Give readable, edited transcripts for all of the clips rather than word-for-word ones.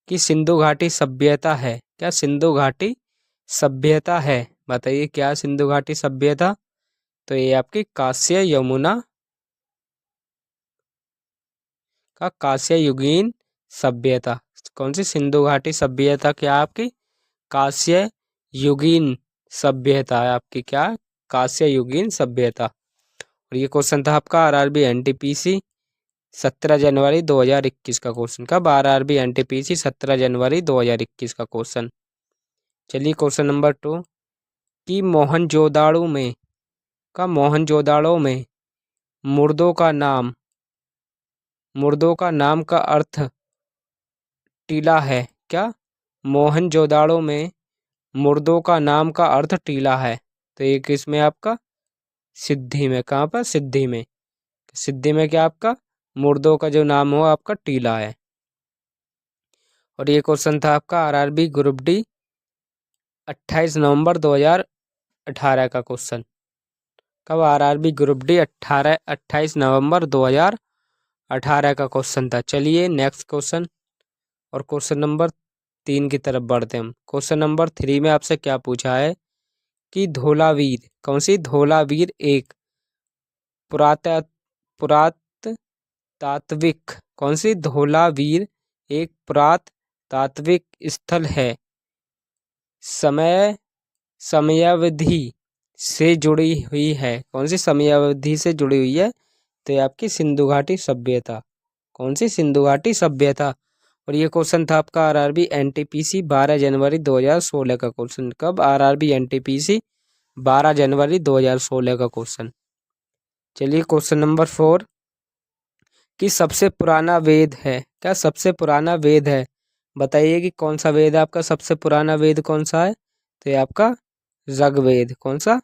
कि सिंधु घाटी सभ्यता है? क्या सिंधु घाटी सभ्यता है? बताइए क्या सिंधु घाटी सभ्यता? तो ये आपकी कांस्य यमुना का कांस्य युगीन सभ्यता। कौन सी सिंधु घाटी सभ्यता? क्या आपकी कांस्य युगीन सभ्यता है आपकी, क्या कांस्य युगीन सभ्यता। और ये क्वेश्चन था आपका आरआरबी एनटीपीसी 17 जनवरी 2021 का क्वेश्चन। कब? आरआरबी एनटीपीसी 17 जनवरी 2021 का क्वेश्चन। चलिए क्वेश्चन नंबर 2 कि मोहनजोदाड़ो में मुर्दों का नाम का अर्थ टीला है। क्या? मोहनजोदाड़ो में मुर्दों का नाम का अर्थ टीला है। तो ये किसमें आपका? सिद्धि में। कहाँ पर? सिद्धि में। सिद्धि में क्या आपका मुर्दों का जो नाम हो आपका टीला है। और ये क्वेश्चन था आपका आरआरबी ग्रुप डी 28 नवंबर 2018 का क्वेश्चन। कब? आरआरबी ग्रुप डी 28 नवंबर 2018 का क्वेश्चन था। चलिए नेक्स्ट क्वेश्चन और क्वेश्चन नंबर 3 की तरफ बढ़ते हैं हम। क्वेश्चन नंबर 3 में आपसे क्या पूछा है कि धोलावीर, कौन सी? धोलावीर एक पुरातात्विक, कौन सी? धोलावीर एक पुरातात्विक स्थल है, समयावधि से जुड़ी हुई है। कौन सी समयावधि से जुड़ी हुई है? तो ये आपकी सिंधु घाटी सभ्यता। कौन सी? सिंधु घाटी सभ्यता। और ये क्वेश्चन था आपका आरआरबी एनटीपीसी 12 जनवरी 2016 का क्वेश्चन। कब? आरआरबी एनटीपीसी 12 जनवरी 2016 का क्वेश्चन। चलिए क्वेश्चन नंबर 4 कि सबसे पुराना वेद है। क्या सबसे पुराना वेद है? बताइए कि कौन सा वेद आपका सबसे पुराना वेद कौन सा है? तो ये आपका ऋग्वेद। कौन सा?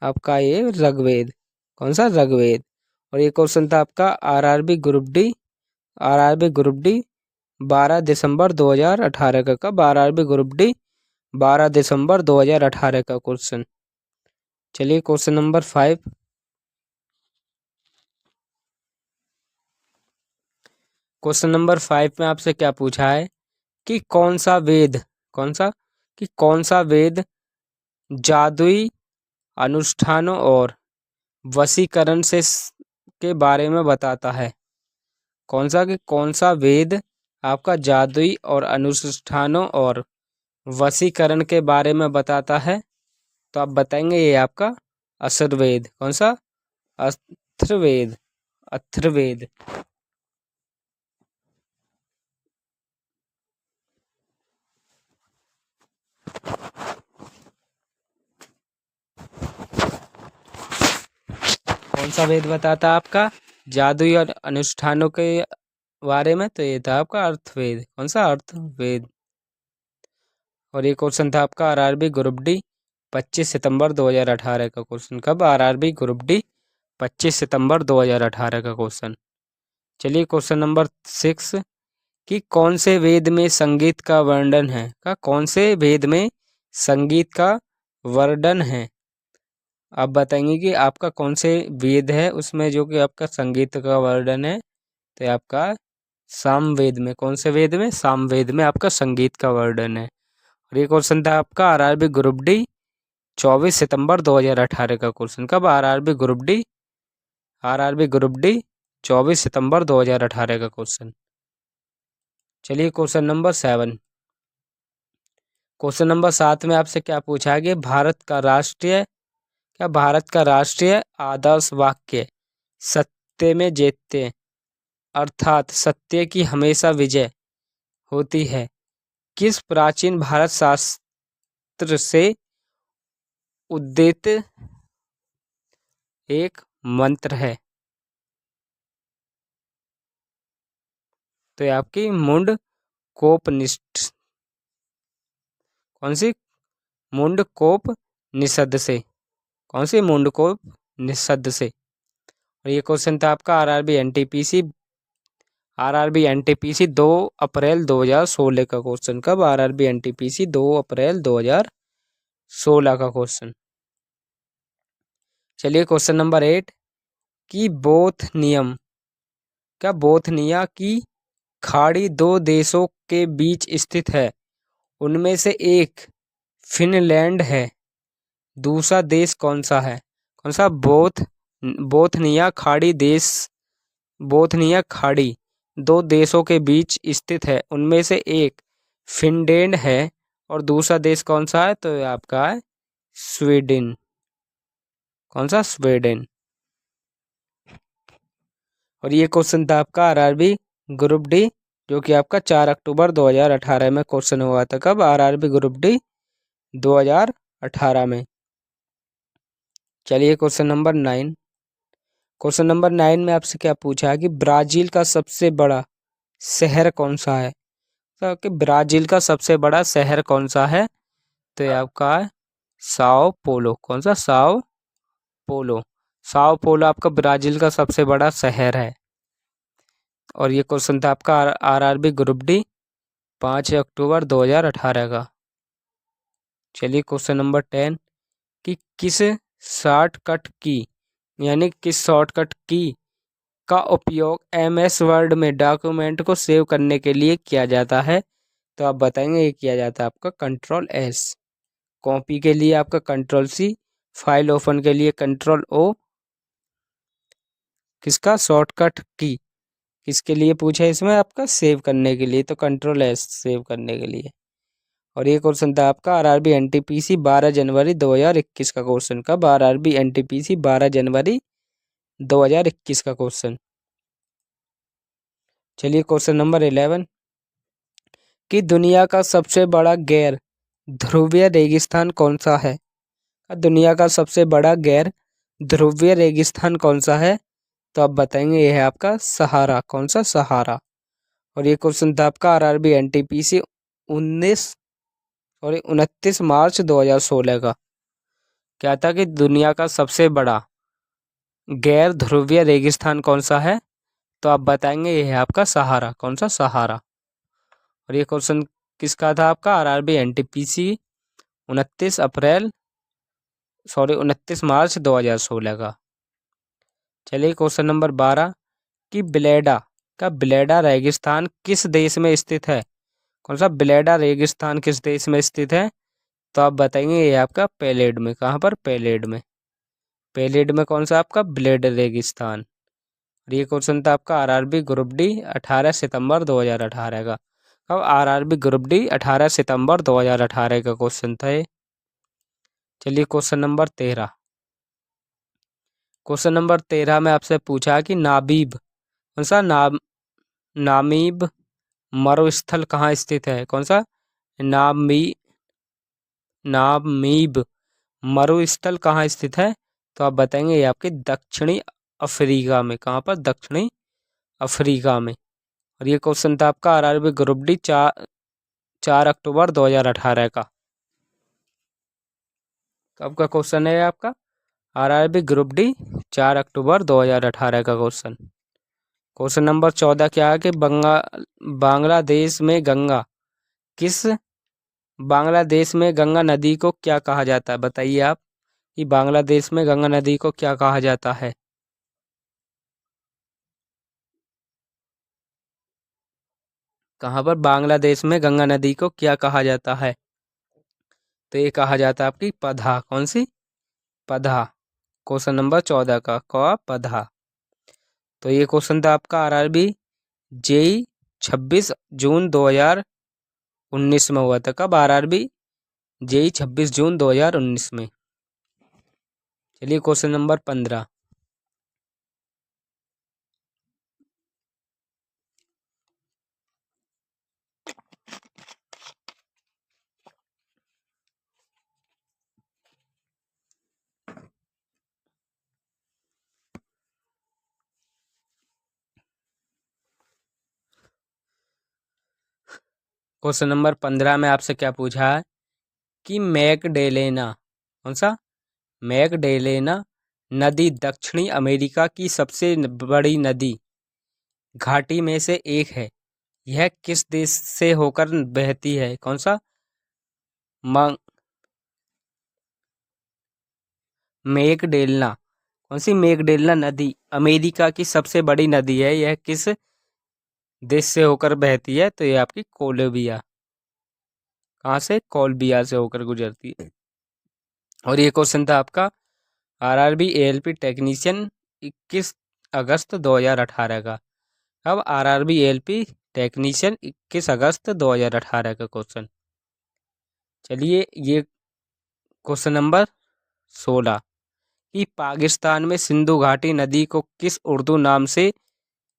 आपका ये ऋग्वेद। कौन सा? ऋग्वेद। और ये क्वेश्चन था आपका आरआरबी ग्रुप डी 12 दिसंबर 2018 का। कब? आरआरबी ग्रुप डी 12 दिसंबर 2018 का क्वेश्चन। चलिए क्वेश्चन नंबर 5 क्वेश्चन नंबर 5 में आपसे क्या पूछा है कि कौन सा वेद जादुई अनुष्ठानों और वशीकरण के बारे में बताता है। कौन सा वेद आपका जादुई और अनुष्ठानों और वशीकरण के बारे में बताता है? तो आप बताएंगे ये आपका अथर्ववेद। कौन सा? अथर्ववेद। कौन सा वेद बताता है आपका जादुई और अनुष्ठानों के बारे में? तो ये था आपका अर्थवेद। कौन सा? अर्थवेद। और ये क्वेश्चन था आपका आरआरबी ग्रुप डी 25 सितंबर 2018 का क्वेश्चन। कब? आरआरबी ग्रुप डी 25 सितंबर 2018 का क्वेश्चन। चलिए क्वेश्चन नंबर 6 कि कौन से वेद में संगीत का वर्णन है? का कौन से वेद में संगीत का वर्णन है? आप बताएंगे कि आपका कौन से वेद है उसमें जो कि आपका संगीत का वर्णन है। तो ये आपका सामवेद में। कौन से वेद में? सामवेद में आपका संगीत का वर्णन है। और ये क्वेश्चन था आपका आरआरबी ग्रुप डी 24 सितंबर 2018 का क्वेश्चन। कब? आरआरबी ग्रुप डी 24 सितंबर 2018 का क्वेश्चन। चलिए क्वेश्चन नंबर 7 क्वेश्चन नंबर 7 में आपसे क्या पूछा गया? भारत का राष्ट्रीय आदर्श वाक्य सत्य में जीतते, अर्थात सत्य की हमेशा विजय होती है, किस प्राचीन भारत शास्त्र से उद्देत एक मंत्र है? तो ये आपकी मुंडकोपनिषद। कौन सी? मुंडकोपनिषद से। कौन सी? मुंडकोपनिषद से। और ये क्वेश्चन था आपका आरआरबी एनटीपीसी 2 अप्रैल 2016 का क्वेश्चन। कब? आरआरबी एनटीपीसी 2 अप्रैल 2016 का क्वेश्चन। चलिए क्वेश्चन नंबर 8 कि बोधनिया की खाड़ी दो देशों के बीच स्थित है, उनमें से एक फिनलैंड है, दूसरा देश कौन सा है? कौन सा? बोथनिया खाड़ी देश, बोथनिया खाड़ी दो देशों के बीच स्थित है, उनमें से एक फिनलैंड है और दूसरा देश कौन सा है? तो ये आपका है स्वीडन। कौन सा? स्वीडन। और ये क्वेश्चन था आपका आरआरबी ग्रुप डी, जो कि आपका 4 अक्टूबर 2018 में क्वेश्चन हुआ था। कब? आरआरबी ग्रुप डी 2018 में। चलिए क्वेश्चन नंबर 9। क्वेश्चन नंबर 9 में आपसे क्या पूछा है कि ब्राजील का सबसे बड़ा शहर कौन सा है? तो कि ब्राजील का सबसे बड़ा शहर कौन सा है? तो ये आपका है साओ पोलो। कौन सा? Sao Paulo. साओ पोलो आपका ब्राजील का सबसे बड़ा शहर है। और ये क्वेश्चन था आपका आरआरबी ग्रुप डी 5 अक्टूबर 2018 का। चलिए क्वेश्चन नंबर 10 कि किस शॉर्टकट की, यानी किस शॉर्टकट की का उपयोग एमएस वर्ड में डॉक्यूमेंट को सेव करने के लिए किया जाता है? तो आप बताएंगे। ये किया जाता है आपका कंट्रोल एस, कॉपी के लिए आपका कंट्रोल सी, फाइल ओपन के लिए कंट्रोल ओ। किसका? शॉर्टकट की किसके लिए पूछा है इसमें? आपका सेव करने के लिए, तो कंट्रोल एस सेव करने के लिए। और ये क्वेश्चन था आपका आरआरबी एनटीपीसी 12 जनवरी 2021 का क्वेश्चन। कब? आरआरबी एनटीपीसी 12 जनवरी 2021 का क्वेश्चन। चलिए क्वेश्चन नंबर 11 कि दुनिया का सबसे बड़ा गैर ध्रुवीय रेगिस्तान कौन सा है? दुनिया का सबसे बड़ा गैर ध्रुवीय रेगिस्तान कौन सा है? तो आप बताएंगे। ये है आपका सहारा। कौन सा? सहारा। और ये क्वेश्चन था आपका आरआरबी एनटीपीसी 29 मार्च 2016 का। क्या था कि दुनिया का सबसे बड़ा गैर ध्रुवीय रेगिस्तान कौन सा है? तो आप बताएंगे। ये है आपका सहारा। कौन सा? सहारा। और ये क्वेश्चन किसका था आपका? आरआरबी एनटीपीसी 29 मार्च 2016 का। चलिए क्वेश्चन नंबर 12 कि ब्लेडा रेगिस्तान किस देश में स्थित है? कौन सा? ब्लेडा रेगिस्तान किस देश में स्थित है? तो आप बताएंगे। ये आपका पेलेड में। कहाँ पर? पेलेड में। पेलेड में कौन सा? आपका ब्लेड रेगिस्तान। और ये क्वेश्चन था आपका आरआरबी ग्रुप डी 18 सितंबर 2018 का। अब आरआरबी ग्रुप डी 18 सितंबर 2018 का क्वेश्चन था ये। चलिए क्वेश्चन नंबर 13। क्वेश्चन नंबर 13 में आपसे पूछा कि कौन सा? नामीब मरुस्थल कहाँ स्थित है? कौन सा? नामी नामीब मरुस्थल कहाँ स्थित है? तो आप बताएंगे। ये आपके दक्षिणी अफ्रीका में। कहाँ पर? दक्षिणी अफ्रीका में। और ये क्वेश्चन था आपका आरआरबी ग्रुप डी 4 अक्टूबर 2018 का। कब का क्वेश्चन है आपका? आरआरबी ग्रुप डी 4 अक्टूबर 2018 का क्वेश्चन। क्वेश्चन नंबर 14 क्या है कि बांग्लादेश में गंगा किस बांग्लादेश में गंगा नदी को क्या कहा जाता है? बताइए आप कि बांग्लादेश में गंगा नदी को क्या कहा जाता है? कहाँ पर? बांग्लादेश में गंगा नदी को क्या कहा जाता है? तो ये कहा जाता है आपकी पधा। कौन सी? पधा। क्वेश्चन नंबर 14 का पधा। तो ये क्वेश्चन था आपका आरआरबी जेई 26 जून 2019 में हुआ था। कब? आरआरबी जेई 26 जून 2019 में। चलिए क्वेश्चन नंबर 15। क्वेश्चन नंबर 15 में आपसे क्या पूछा है कि मैकडेलेना, कौन सा? मैकडेलेना नदी दक्षिणी अमेरिका की सबसे बड़ी नदी घाटी में से एक है। यह किस देश से होकर बहती है? कौन सा? म- मैकडेलना। कौन सी? मैकडेलना नदी अमेरिका की सबसे बड़ी नदी है। यह किस देश से होकर बहती है? तो ये आपकी कोलंबिया। कहाँ से? कोलंबिया से होकर गुजरती है। और ये क्वेश्चन था आपका आरआरबी एएलपी टेक्नीशियन 21 अगस्त 2018 का। अब आरआरबी एएलपी टेक्नीशियन 21 अगस्त 2018 का क्वेश्चन। चलिए ये क्वेश्चन नंबर 16 कि पाकिस्तान में सिंधु घाटी नदी को किस उर्दू नाम से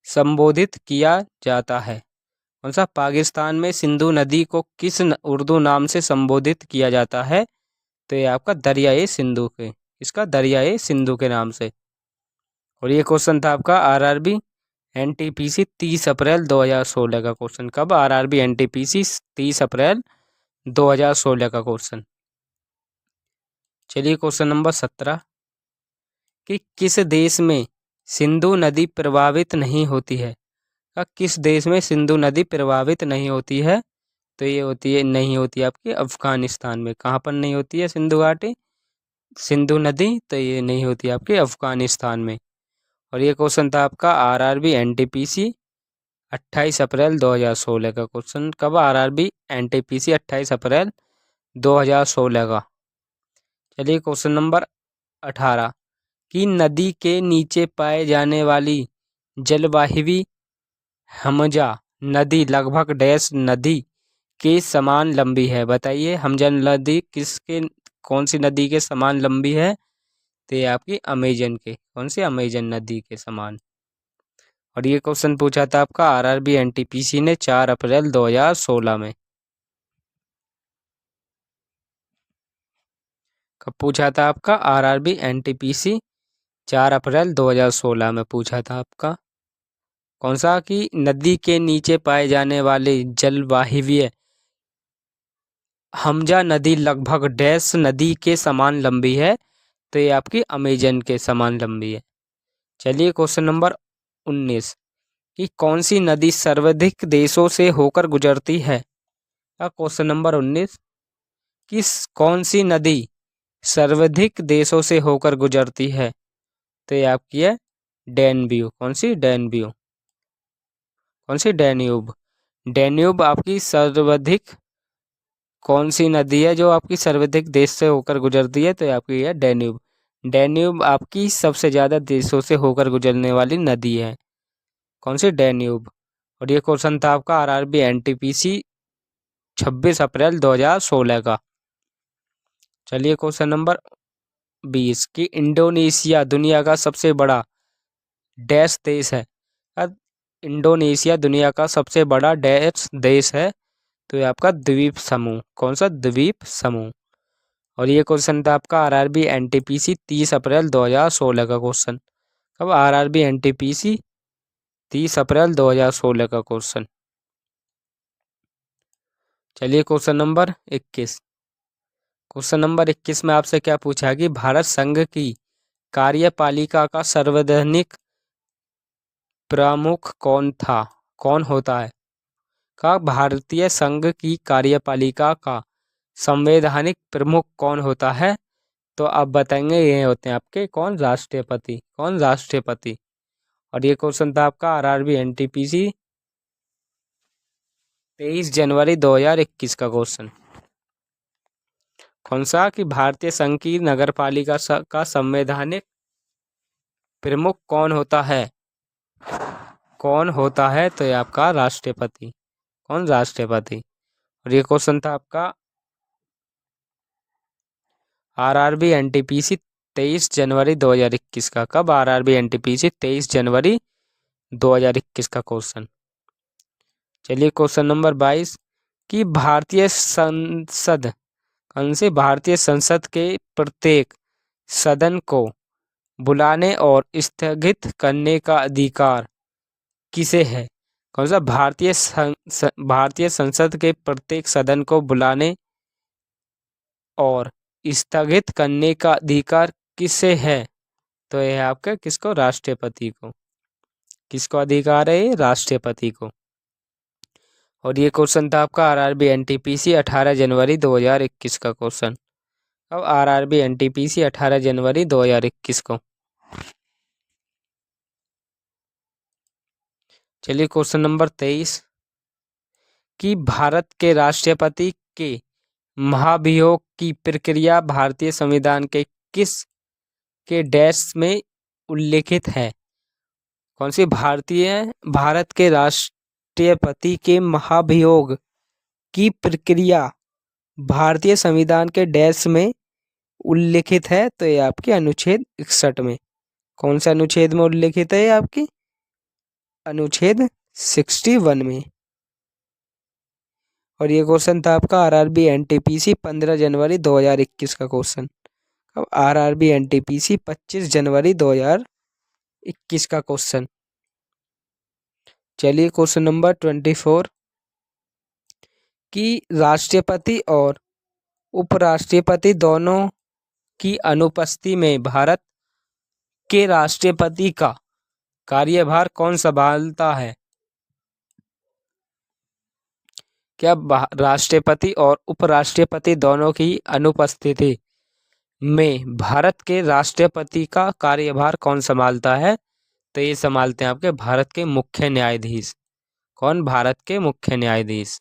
संबोधित किया जाता है? कौन सा? पाकिस्तान में सिंधु नदी को किस उर्दू नाम से संबोधित किया जाता है? तो ये आपका दरियाए सिंधु के, इसका दरियाए सिंधु के नाम से। और ये क्वेश्चन था आपका आरआरबी एनटीपीसी 30 अप्रैल 2016 का क्वेश्चन। कब? आरआरबी एनटीपीसी 30 अप्रैल 2016 का क्वेश्चन। चलिए क्वेश्चन नंबर 17 कि किस देश में सिंधु नदी प्रभावित नहीं होती है? किस देश में सिंधु नदी प्रभावित नहीं होती है? तो ये होती है, नहीं होती है आपकी अफगानिस्तान में। कहाँ पर नहीं होती है सिंधु घाटी सिंधु नदी? तो ये नहीं होती है आपके अफगानिस्तान में। और ये क्वेश्चन था आपका आरआरबी एनटीपीसी 28 अप्रैल 2016 का क्वेश्चन। कब? आरआरबी एनटीपीसी 28 अप्रैल 2016 का। चलिए क्वेश्चन नंबर 18 कि नदी के नीचे पाए जाने वाली जलवाहिवी हमजा नदी लगभग डैश नदी के समान लंबी है? बताइए हमजा नदी किसके, कौन सी नदी के समान लंबी है? तो ये आपकी अमेजन के, कौन सी? अमेजन नदी के समान। और ये क्वेश्चन पूछा था आपका आरआरबी एनटीपीसी ने 4 अप्रैल 2016 में। कब पूछा था आपका? आरआरबी एनटीपीसी 4 अप्रैल 2016 में पूछा था आपका। कौन सा? कि नदी के नीचे पाए जाने वाले जलवाहिवीय हमजा नदी लगभग डैश नदी के समान लंबी है? तो ये आपकी अमेजन के समान लंबी है। चलिए क्वेश्चन नंबर 19 कि कौन सी नदी सर्वाधिक देशों से होकर गुजरती है? क्वेश्चन नंबर 19 किस कौन सी नदी सर्वाधिक देशों से होकर गुजरती है? तो ये आपकी है डैन्यूब। कौन सी? डैन्यूब। कौन सी? डैन्यूब। डैन्यूब आपकी सर्वाधिक, कौन सी नदी है जो आपकी सर्वाधिक देश से होकर गुजरती है? तो ये आपकी है डैन्यूब। डैन्यूब आपकी सबसे ज़्यादा देशों से होकर गुजरने वाली नदी है। कौन सी? डैन्यूब। और ये क्वेश्चन था आपका आरआरबी एनटीपीसी 26 अप्रैल 2016 का। चलिए क्वेश्चन नंबर 20 कि इंडोनेशिया दुनिया का सबसे बड़ा डैश देश है? अब इंडोनेशिया दुनिया का सबसे बड़ा डैश देश है? तो ये आपका द्वीप समूह। कौन सा? द्वीप समूह। और ये क्वेश्चन था आपका आरआरबी एनटीपीसी 30 अप्रैल 2016 का क्वेश्चन। अब आरआरबी एनटीपीसी 30 अप्रैल 2016 का क्वेश्चन। चलिए क्वेश्चन नंबर 21। क्वेश्चन नंबर 21 में आपसे क्या पूछा कि भारत संघ की कार्यपालिका का सर्वैधानिक प्रमुख कौन था? कौन होता है? भारतीय संघ की कार्यपालिका का संवैधानिक प्रमुख कौन होता है? तो आप बताएंगे ये होते हैं आपके कौन? राष्ट्रपति। कौन? राष्ट्रपति। और ये क्वेश्चन था आपका आरआरबी एनटीपीसी 23 जनवरी 2021 का क्वेश्चन। कौन सा? कि भारतीय संघ की नगरपालिका का संवैधानिक प्रमुख कौन होता है? कौन होता है? तो ये आपका राष्ट्रपति। कौन? राष्ट्रपति। और ये क्वेश्चन था आपका आरआरबी एनटीपीसी 23 जनवरी 2021 का। कब? आरआरबी एनटीपीसी 23 जनवरी 2021 का क्वेश्चन। चलिए क्वेश्चन नंबर 22 कि भारतीय संसद, कौन सी? भारतीय संसद के प्रत्येक सदन को बुलाने और स्थगित करने का अधिकार किसे है? कौन सा? भारतीय संसद के प्रत्येक सदन को बुलाने और स्थगित करने का अधिकार किसे है? तो यह आपके किसको? राष्ट्रपति को। किसको अधिकार है? ये राष्ट्रपति को। और ये क्वेश्चन था आपका आरआरबी एनटीपीसी 18 जनवरी 2021 का क्वेश्चन। अब आरआरबी एनटीपीसी 18 जनवरी 2021 को। चलिए क्वेश्चन नंबर 23 कि भारत के राष्ट्रपति के महाभियोग की प्रक्रिया भारतीय संविधान के किस के डैश में उल्लेखित है? कौन सी भारत के राष्ट्रपति के महाभियोग की प्रक्रिया भारतीय संविधान के डैश में उल्लेखित है? तो ये आपके अनुच्छेद 61 में। कौन सा अनुच्छेद में उल्लेखित है? आपकी अनुच्छेद 61 में। और ये क्वेश्चन था आपका आरआरबी एनटीपीसी 15 जनवरी 2021 का क्वेश्चन। अब आरआरबी एनटीपीसी 25 जनवरी 2021 का क्वेश्चन। चलिए क्वेश्चन नंबर 24 कि राष्ट्रपति और उपराष्ट्रपति दोनों की अनुपस्थिति में भारत के राष्ट्रपति का कार्यभार कौन संभालता है? क्या राष्ट्रपति और उपराष्ट्रपति दोनों की अनुपस्थिति में भारत के राष्ट्रपति का कार्यभार कौन संभालता है? तो ये संभालते हैं आपके भारत के मुख्य न्यायाधीश। कौन? भारत के मुख्य न्यायाधीश।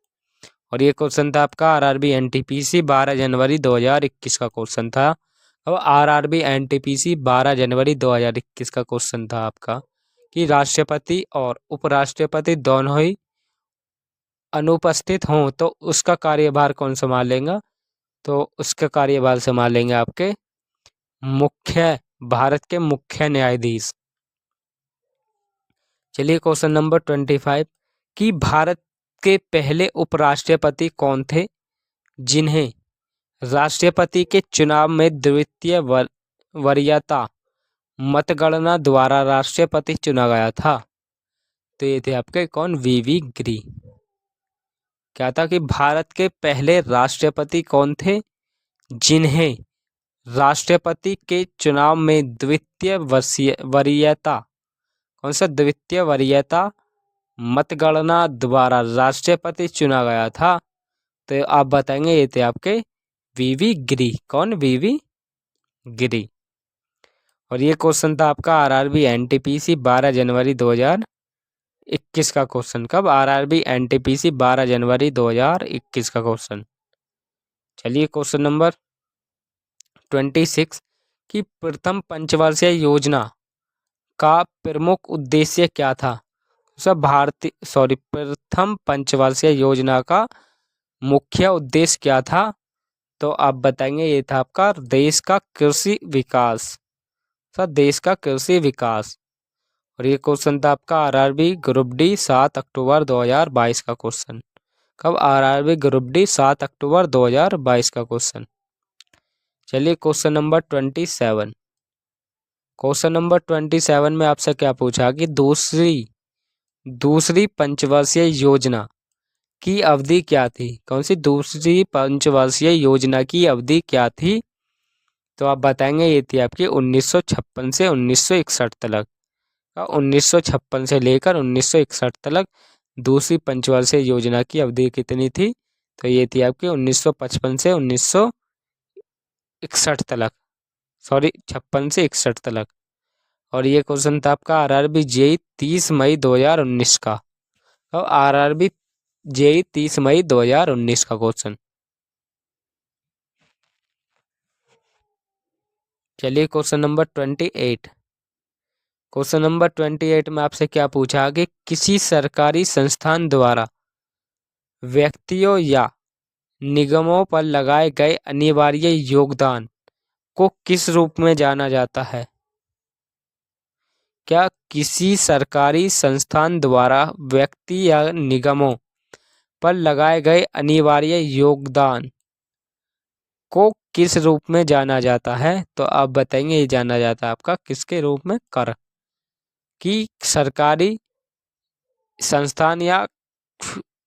और ये क्वेश्चन था आपका आरआरबी एनटीपीसी 12 जनवरी 2021 का क्वेश्चन था। अब आरआरबी एनटीपीसी 12 जनवरी 2021 का क्वेश्चन था आपका कि राष्ट्रपति और उपराष्ट्रपति दोनों ही अनुपस्थित हों तो उसका कार्यभार कौन संभालेगा? तो उसका कार्यभार संभालेंगे आपके भारत के मुख्य न्यायाधीश। चलिए क्वेश्चन नंबर 25 कि भारत के पहले उपराष्ट्रपति कौन थे जिन्हें राष्ट्रपति के चुनाव में द्वितीय वरीयता मतगणना द्वारा राष्ट्रपति चुना गया था? तो ये थे आपके कौन? वीवी गिरी। क्या था कि भारत के पहले राष्ट्रपति कौन थे जिन्हें राष्ट्रपति के चुनाव में द्वितीय वरीयता, कौन सा? द्वितीय वरीयता मतगणना द्वारा राष्ट्रपति चुना गया था? तो आप बताएंगे ये थे आपके वीवी गिरी। कौन? वीवी गिरी। और ये क्वेश्चन था आपका आरआरबी एनटीपीसी 12 जनवरी 2021 का क्वेश्चन। कब? आरआरबी एनटीपीसी 12 जनवरी 2021 का क्वेश्चन। चलिए क्वेश्चन नंबर 26 कि प्रथम पंचवर्षीय योजना का प्रमुख उद्देश्य क्या था? प्रथम पंचवर्षीय योजना का मुख्य उद्देश्य क्या था? तो आप बताएंगे ये था आपका देश का कृषि विकास। देश का कृषि विकास। और ये क्वेश्चन था आपका आरआरबी ग्रुप डी 7 अक्टूबर 2022 का क्वेश्चन। कब? आरआरबी ग्रुप डी 7 अक्टूबर 2022 का क्वेश्चन। चलिए क्वेश्चन नंबर 27। क्वेश्चन नंबर 27 में आपसे क्या पूछा कि दूसरी पंचवर्षीय योजना की अवधि क्या थी? कौन सी दूसरी पंचवर्षीय योजना की अवधि क्या थी? तो आप बताएंगे ये थी आपकी 1956 से 1961 तक। 1956 से लेकर 1961 तक दूसरी पंचवर्षीय योजना की अवधि कितनी थी? तो ये थी आपकी 1955 से 1961 तक। 56 से 61 तक। और ये क्वेश्चन था आपका आरआरबी जेई 30 मई 2019 का। और आरआरबी जेई 30 मई 2019 का क्वेश्चन। चलिए क्वेश्चन नंबर 28। क्वेश्चन नंबर 28 में आपसे क्या पूछा कि किसी सरकारी संस्थान द्वारा व्यक्तियों या निगमों पर लगाए गए अनिवार्य योगदान को किस रूप में जाना जाता है? क्या किसी सरकारी संस्थान द्वारा व्यक्ति या निगमों पर लगाए गए अनिवार्य योगदान को किस रूप में जाना जाता है? तो आप बताएंगे ये जाना जाता है आपका किसके रूप में? कर। कि सरकारी संस्थान या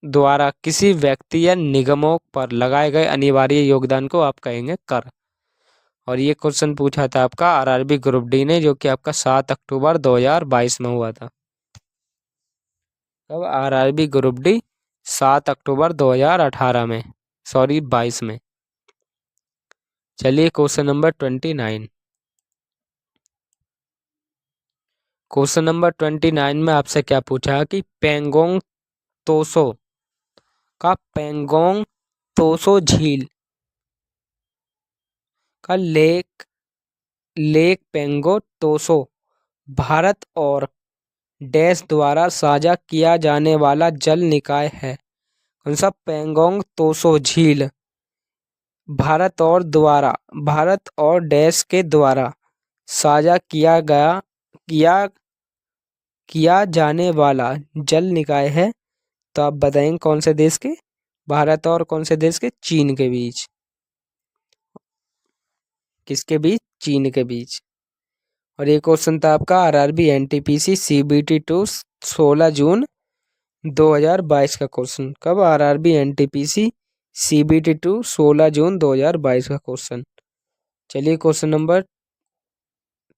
द्वारा किसी व्यक्ति या निगमों पर लगाए गए अनिवार्य योगदान को आप कहेंगे कर। और ये क्वेश्चन पूछा था आपका आरआरबी ग्रुप डी ने, जो कि आपका 7 अक्टूबर 2022 में हुआ था। कब? आरआरबी ग्रुप डी 7 अक्टूबर 2018 में, 22 में। चलिए क्वेश्चन नंबर 29। क्वेश्चन नंबर 29 में आपसे क्या पूछा कि पेंगोंग तोसो पेंगोंग तोसो झील का लेक पेंगो तोसो भारत और डैश द्वारा साझा किया जाने वाला जल निकाय है। कौन सा? पेंगोंग तोसो झील भारत और डैश के द्वारा साझा किया जाने वाला जल निकाय है। तो आप बताएंगे कौन से देश के? भारत और कौन से देश के? चीन के बीच। किसके बीच? चीन के बीच। और ये क्वेश्चन था आपका आरआरबी एनटीपीसी सीबीटी 2 16 जून 2022 का क्वेश्चन। कब? आरआरबी एनटीपीसी सीबीटी 2 16 जून 2022 का क्वेश्चन। चलिए क्वेश्चन नंबर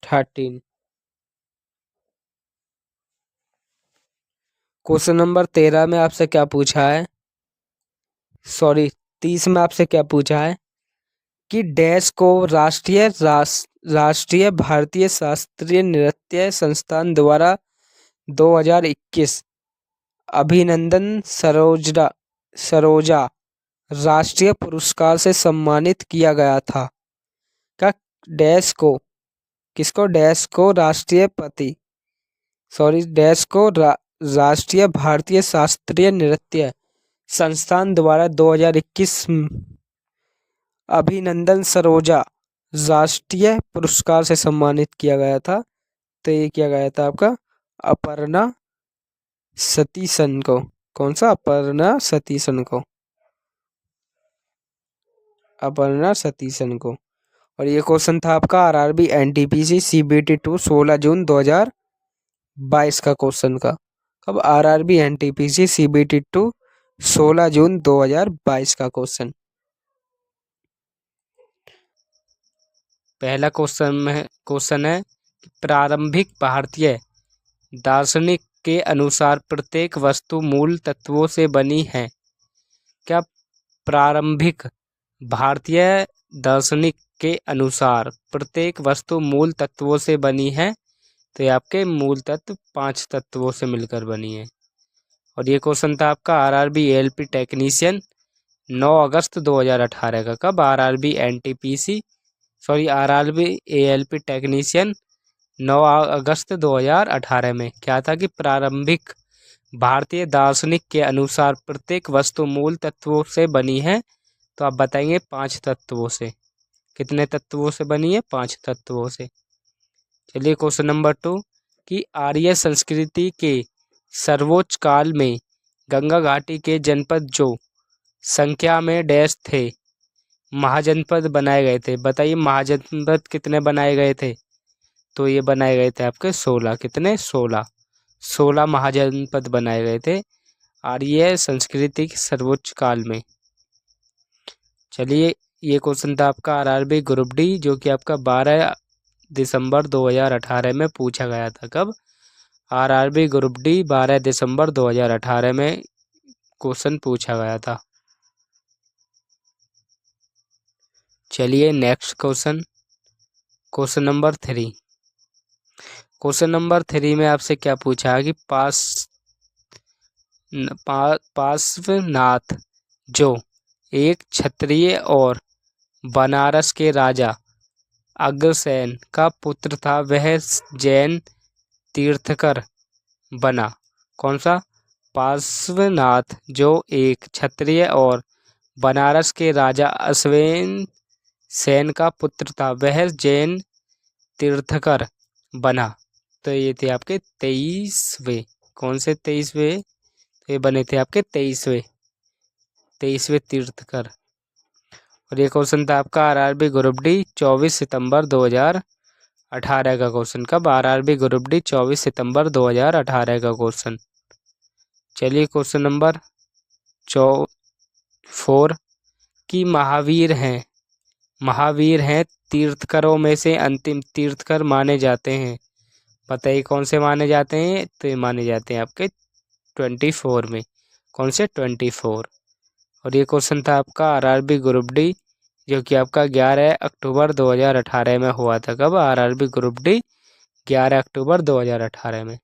13। क्वेश्चन नंबर 13 में आपसे क्या पूछा है? 30 में आपसे क्या पूछा है कि डैश को राष्ट्रीय भारतीय शास्त्रीय नृत्य संस्थान द्वारा 2021 अभिनंदन सरोजा राष्ट्रीय पुरस्कार से सम्मानित किया गया था। क्या डैश को? किसको? डैश को डैश को राष्ट्रीय भारतीय शास्त्रीय नृत्य संस्थान द्वारा 2021 अभिनंदन सरोजा राष्ट्रीय पुरस्कार से सम्मानित किया गया था। तो ये किया गया था आपका अपर्णा सतीशन को। कौन सा? अपर्णा सतीशन को। और ये क्वेश्चन था आपका आरआरबी एनटीपीसी सीबीटी 2 16 जून 2022 का क्वेश्चन का। कब? आरआरबी एनटीपीसी सीबीटी 2 16 जून 2022 का क्वेश्चन। पहला क्वेश्चन है प्रारंभिक भारतीय दार्शनिक के अनुसार प्रत्येक वस्तु मूल तत्वों से बनी है। क्या प्रारंभिक भारतीय दार्शनिक के अनुसार प्रत्येक वस्तु मूल तत्वों से बनी है? तो ये आपके मूल तत्व 5 तत्वों से मिलकर बनी है। और ये क्वेश्चन था आपका आरआरबी एएलपी टेक्नीशियन 9 अगस्त 2018 का। कब? आरआरबी एएलपी टेक्नीशियन 9 अगस्त 2018 में। क्या था कि प्रारंभिक भारतीय दार्शनिक के अनुसार प्रत्येक वस्तु मूल तत्वों से बनी है। तो आप बताएंगे 5 तत्वों से। कितने तत्वों से बनी है? 5 तत्वों से। चलिए क्वेश्चन नंबर 2 कि आर्य संस्कृति के सर्वोच्च काल में गंगा घाटी के जनपद जो संख्या में डैश थे महाजनपद बनाए गए थे। बताइए महाजनपद कितने बनाए गए थे? तो ये बनाए गए थे आपके 16। कितने? 16 महाजनपद बनाए गए थे आर्य संस्कृति के सर्वोच्च काल में। चलिए ये क्वेश्चन था आपका आरआरबी ग्रुप डी जो कि आपका 12 दिसंबर 2018 में पूछा गया था। कब? आरआरबी ग्रुप डी 12 दिसंबर 2018 में क्वेश्चन पूछा गया था। चलिए next question number 3। Question number 3 में आपसे क्या पूछा है कि पार्श्वनाथ जो एक क्षत्रिय और बनारस के राजा अग्रसेन का पुत्र था वह जैन तीर्थकर बना। कौन सा? पार्श्वनाथ जो एक क्षत्रिय और बनारस के राजा अश्वेन सेन का पुत्र था वह जैन तीर्थकर बना। तो ये थे आपके 23वें। कौन से 23वें? तो ये बने थे आपके 23वें तीर्थकर। और ये क्वेश्चन था आपका आरआरबी ग्रुप डी 24 सितंबर 2018 का क्वेश्चन। कब? आरआरबी ग्रुप डी 24 सितंबर 2018 का क्वेश्चन। चलिए क्वेश्चन नंबर 4 की महावीर हैं तीर्थकरों में से अंतिम तीर्थकर माने जाते हैं। बताइए कौन से माने जाते हैं? तो ये माने जाते हैं आपके 24 में। कौन से? 24। और ये क्वेश्चन था आपका आरआरबी ग्रुप डी जो कि आपका 11 अक्टूबर 2018 में हुआ था। कब? आरआरबी ग्रुप डी 11 अक्टूबर 2018 में।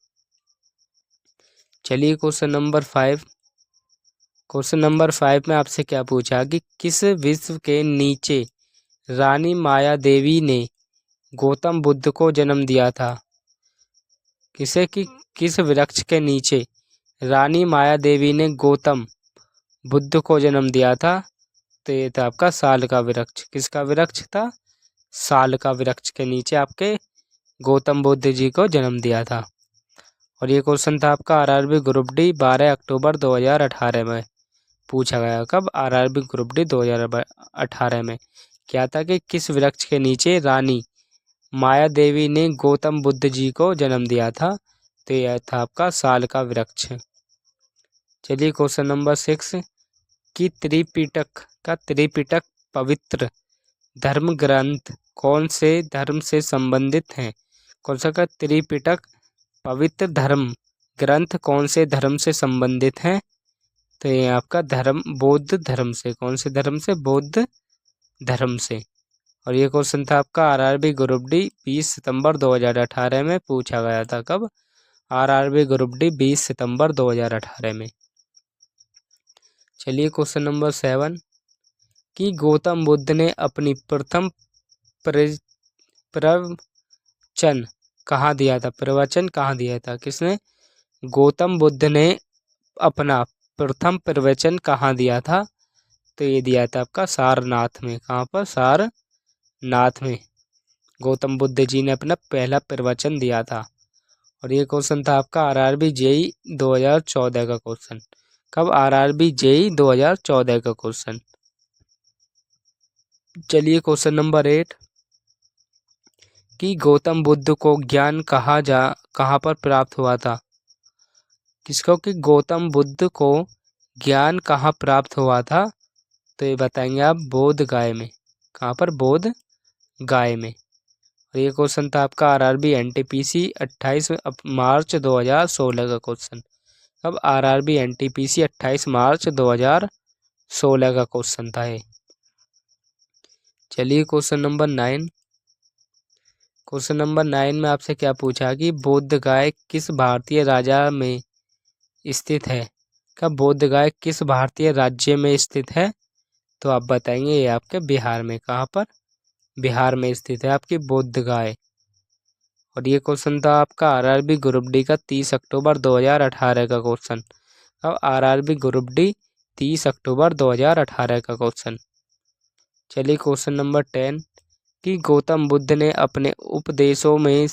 चलिए क्वेश्चन नंबर 5। क्वेश्चन नंबर 5 में आपसे क्या पूछा कि किस विश्व के नीचे रानी माया देवी ने गौतम बुद्ध को जन्म दिया था? किस वृक्ष के नीचे रानी माया देवी ने गौतम बुद्ध को जन्म दिया था? तो ये था आपका साल का वृक्ष। किसका वृक्ष था? साल का वृक्ष के नीचे आपके गौतम बुद्ध जी को जन्म दिया था। और ये क्वेश्चन था आपका आरआरबी ग्रुप डी 12 अक्टूबर 2018 में पूछा गया। कब? आरआरबी ग्रुप डी 2018 में। क्या था कि किस वृक्ष के नीचे रानी माया देवी ने गौतम बुद्ध जी को जन्म दिया था? तो यह था आपका साल का वृक्ष। चलिए क्वेश्चन नंबर 6 कि त्रिपिटक पवित्र धर्म ग्रंथ कौन से धर्म से संबंधित हैं? कौन सा का त्रिपिटक पवित्र धर्म ग्रंथ कौन से धर्म से संबंधित हैं? तो ये आपका धर्म बौद्ध धर्म से। कौन से धर्म से? बौद्ध धर्म से। और ये क्वेश्चन था आपका आरआरबी ग्रुप डी 20 सितंबर 2018 में पूछा गया था। कब? आरआरबी ग्रुप डी 20 सितंबर 2018 में। चलिए क्वेश्चन नंबर 7 कि गौतम बुद्ध ने अपनी प्रथम प्रवचन कहाँ दिया था? प्रवचन कहाँ दिया था? किसने? गौतम बुद्ध ने अपना प्रथम प्रवचन कहाँ दिया था? तो ये दिया था आपका सारनाथ में। कहाँ पर? सारनाथ में गौतम बुद्ध जी ने अपना पहला प्रवचन दिया था। और ये क्वेश्चन था आपका आरआरबी जेई 2014 का क्वेश्चन। कब? आरआरबी जेई 2014 का क्वेश्चन। चलिए क्वेश्चन नंबर 8 कि गौतम बुद्ध को ज्ञान कहाँ पर प्राप्त हुआ था? किसको? कि गौतम बुद्ध को ज्ञान कहाँ प्राप्त हुआ था? तो ये बताएंगे आप बोध गया में। कहाँ पर? बोध गया में। और ये क्वेश्चन था आपका आरआरबी एनटीपीसी 28 मार्च 2016 का क्वेश्चन। अब आरआरबी एनटीपीसी 28 मार्च 2016 का क्वेश्चन था ये। चलिए क्वेश्चन नंबर 9। क्वेश्चन नंबर 9 में आपसे क्या पूछा कि बोध गया किस भारतीय राजा में स्थित है? कब? बोध गया किस भारतीय राज्य में स्थित है? तो आप बताएंगे ये आपके बिहार में। कहाँ पर? बिहार में स्थित है आपकी बोध गया। और ये क्वेश्चन था आपका आरआरबी ग्रुप डी का 30 अक्टूबर 2018 का क्वेश्चन। अब आरआरबी ग्रुप डी 30 अक्टूबर 2018 का क्वेश्चन। चलिए क्वेश्चन नंबर 10 कि गौतम बुद्ध ने अपने उपदेशों में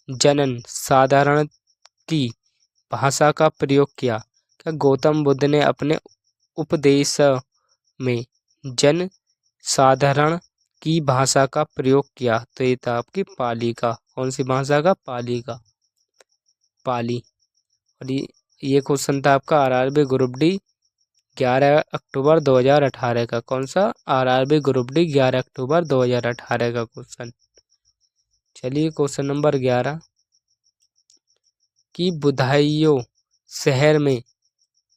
जनन साधारण की भाषा का प्रयोग किया? क्या गौतम बुद्ध ने अपने उपदेश में जन साधारण की भाषा का प्रयोग किया? तो ये था आपकी पाली का। कौन सी भाषा का? पाली का। पाली। और ये क्वेश्चन था आपका आरआरबी ग्रुप डी 11 अक्टूबर 2018 का। कौन सा? आरआरबी ग्रुप डी 11 अक्टूबर 2018 का क्वेश्चन। चलिए क्वेश्चन नंबर 11 कि बुधाइयो शहर में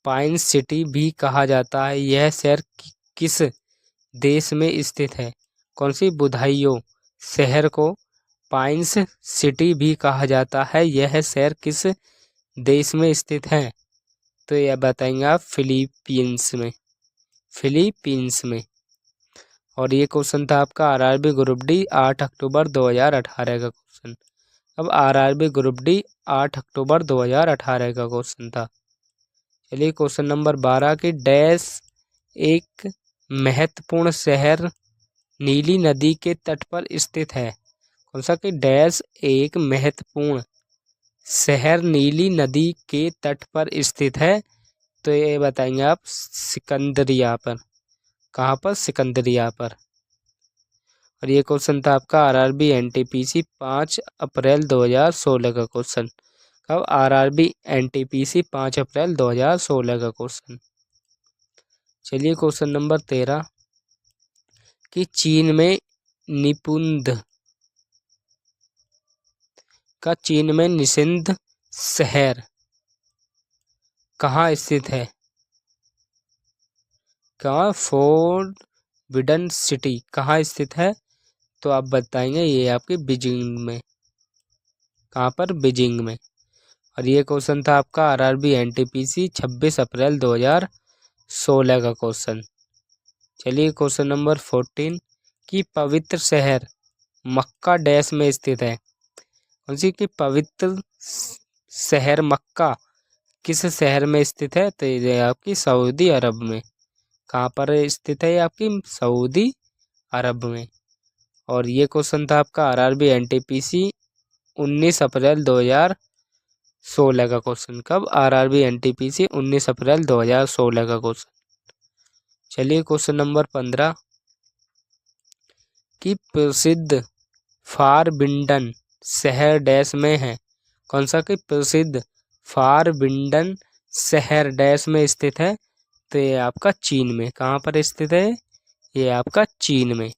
पाइन सिटी भी कहा जाता है, यह शहर किस देश में स्थित है? कौन सी? बुधाइयो शहर को पाइन्स सिटी भी कहा जाता है, यह शहर किस देश में स्थित है? तो यह बताएंगे आप फिलीपींस में। फिलीपींस में। और ये क्वेश्चन था आपका आरआरबी ग्रुप डी 8 अक्टूबर 2018 का क्वेश्चन। अब आरआरबी ग्रुप डी 8 अक्टूबर 2018 का क्वेश्चन था। चलिए क्वेश्चन नंबर 12 की डैश एक महत्वपूर्ण शहर नीली नदी के तट पर स्थित है? कौन सा? कि डैश एक महत्वपूर्ण शहर नीली नदी के तट पर स्थित है? तो ये बताएंगे आप सिकंदरिया पर। कहाँ पर? सिकंदरिया पर। और ये क्वेश्चन था आपका आरआरबी एनटीपीसी 5 अप्रैल 2016 का क्वेश्चन। कब? आरआरबी एनटीपीसी 5 अप्रैल 2016 का क्वेश्चन। चलिए क्वेश्चन नंबर 13 कि चीन में निपुंद का चीन में निषिद्ध शहर कहाँ स्थित है? कहाँ? फोरबिडन सिटी कहाँ स्थित है? तो आप बताएंगे ये आपकी बीजिंग में। कहाँ पर? बीजिंग में। और ये क्वेश्चन था आपका आरआरबी एनटीपीसी 26 अप्रैल 2016 का क्वेश्चन। चलिए क्वेश्चन नंबर 14 कि पवित्र शहर मक्का डैश में स्थित है। कौन सी कि पवित्र शहर मक्का किस शहर में स्थित है? तो ये आपकी सऊदी अरब में। कहाँ पर स्थित है? ये आपकी सऊदी अरब में। और ये क्वेश्चन था आपका आरआरबी एनटीपीसी 19 अप्रैल 2016 का क्वेश्चन। कब? आरआरबी एनटीपीसी 19 अप्रैल 2016 का क्वेश्चन। चलिए क्वेश्चन नंबर 15 कि प्रसिद्ध फारबिंडन शहर डैश में है। कौन सा? कि प्रसिद्ध फारबिंडन शहर डैश में स्थित है। तो ये आपका चीन में। कहाँ पर स्थित है? ये आपका चीन में।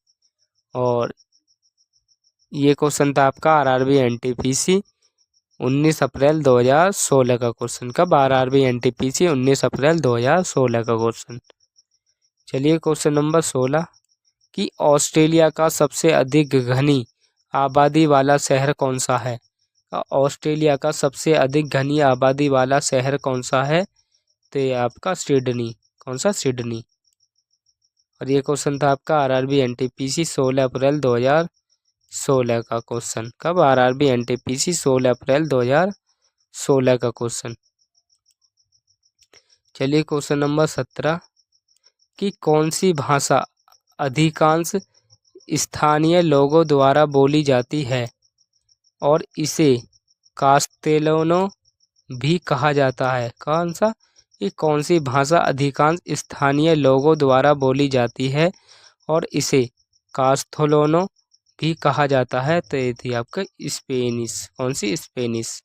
और ये क्वेश्चन था आपका आरआरबी एनटीपीसी 19 अप्रैल 2016 का क्वेश्चन। कब? आरआरबी एनटीपीसी 19 अप्रैल 2016 का क्वेश्चन। चलिए क्वेश्चन नंबर 16 कि ऑस्ट्रेलिया का सबसे अधिक घनी आबादी वाला शहर कौन सा है? ऑस्ट्रेलिया का सबसे अधिक घनी आबादी वाला शहर कौन सा है? तो ये आपका सिडनी। कौन सा? सिडनी। और ये क्वेश्चन था आपका आरआरबी एनटीपीसी 16 अप्रैल 2016 का क्वेश्चन। कब? आरआरबी एनटीपीसी 16 अप्रैल 2016 का क्वेश्चन। चलिए क्वेश्चन नंबर 17 कि कौन सी भाषा अधिकांश स्थानीय लोगों द्वारा बोली जाती है और इसे कास्तेलोनो भी कहा जाता है। कौन सा? ये कौन सी भाषा अधिकांश स्थानीय लोगों द्वारा बोली जाती है और इसे कास्थोलोनो भी कहा जाता है? तो ये थी आपका स्पेनिश। कौन सी? स्पेनिश।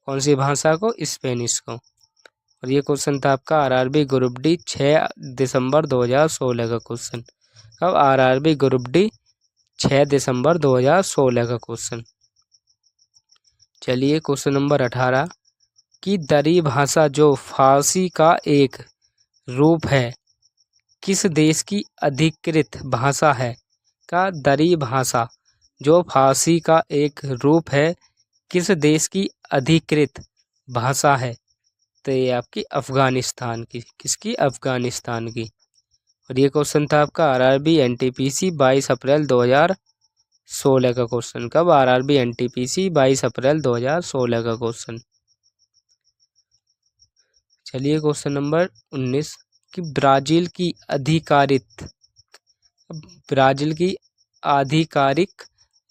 कौन सी भाषा को? स्पेनिश को। और ये क्वेश्चन था आपका आरआरबी ग्रुप डी 6 दिसंबर 2016 का क्वेश्चन। अब आरआरबी ग्रुप डी 6 दिसंबर 2016 का क्वेश्चन। चलिए क्वेश्चन नंबर 18 कि दरी भाषा जो फारसी का एक रूप है किस देश की अधिकृत भाषा है? का दरी भाषा जो फारसी का एक रूप है किस देश की अधिकृत भाषा है? तो ये आपकी अफगानिस्तान की। किसकी? अफगानिस्तान की। और ये क्वेश्चन था आपका आरआरबी एनटीपीसी 22 अप्रैल 2016 का क्वेश्चन। कब? आरआरबी एनटीपीसी 22 अप्रैल 2016 का क्वेश्चन। चलिए क्वेश्चन नंबर 19 कि ब्राज़ील की आधिकारिक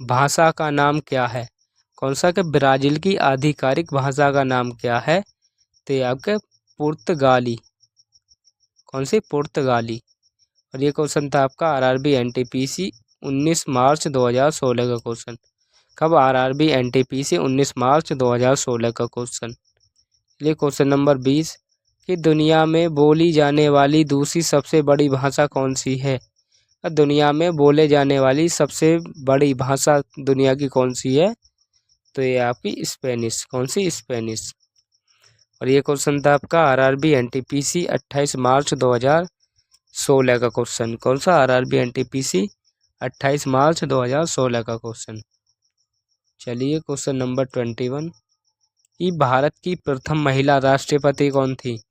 भाषा का नाम क्या है? कौन सा? कि ब्राज़ील की आधिकारिक भाषा का नाम क्या है? तो ये आपके पुर्तगाली। कौन सी? पुर्तगाली। और ये क्वेश्चन था आपका आरआरबी एनटीपीसी 19 मार्च 2016 का क्वेश्चन। कब? आरआरबी एनटीपीसी 19 मार्च 2016 का क्वेश्चन। ये क्वेश्चन नंबर 20 कि दुनिया में बोली जाने वाली दूसरी सबसे बड़ी भाषा कौन सी है? दुनिया में बोले जाने वाली सबसे बड़ी भाषा दुनिया की कौन सी है? तो ये आपकी स्पेनिश। कौन सी? स्पेनिश। और ये क्वेश्चन था आपका आरआरबी एनटीपीसी 28 मार्च 2016 का क्वेश्चन। कौन सा? आरआरबी एनटीपीसी 28 मार्च 2016 का क्वेश्चन। चलिए क्वेश्चन नंबर 21 कि भारत की प्रथम महिला राष्ट्रपति कौन थी?